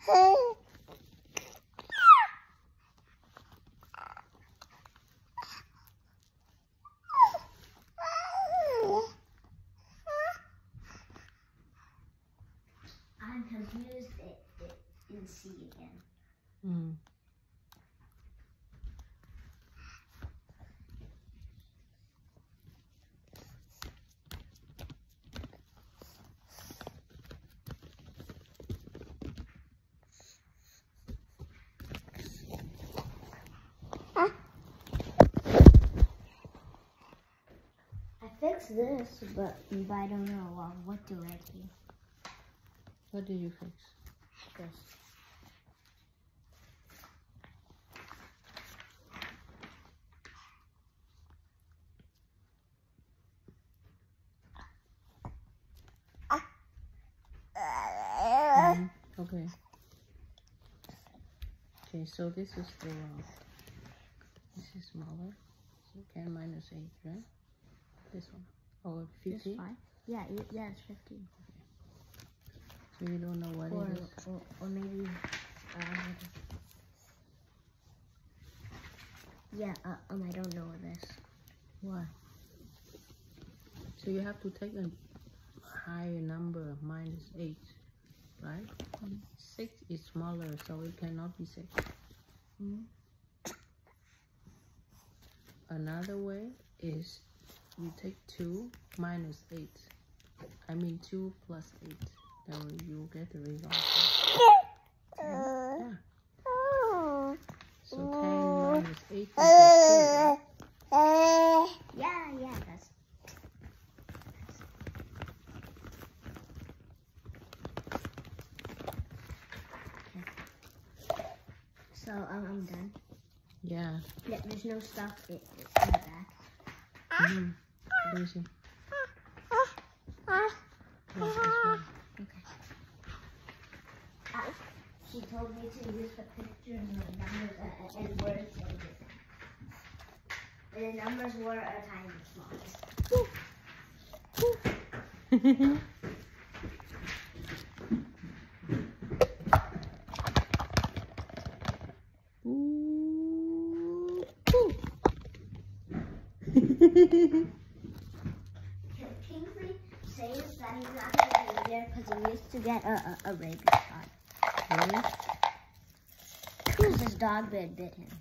I'm confused in C again. Mm. I fixed this, but I don't know what to write here. What did you fix? This. Okay. Okay, so this is the this is smaller. So 10 minus 8, right? This one. Oh, 15? This 5? Yeah, it's 15. So you don't know what it is? Or maybe, yeah, I don't know this. Why? So you have to take a higher number, minus 8, right? 6 is smaller, so it cannot be 6. Another way is you take 2 minus 8. I mean 2 plus 8. Then you get the result. Yeah. So 10 minus 8 equals 2, right? Yeah, that's. So I'm done. Yeah. There's no stuff in the back. Let me see. Yeah, that's right. Okay. She told me to use the pictures and numbers and words and different. And the numbers were a tiny small. Kingsley says that he's not going to be there because he used to get a rabies shot. Really? Because his dog bit him.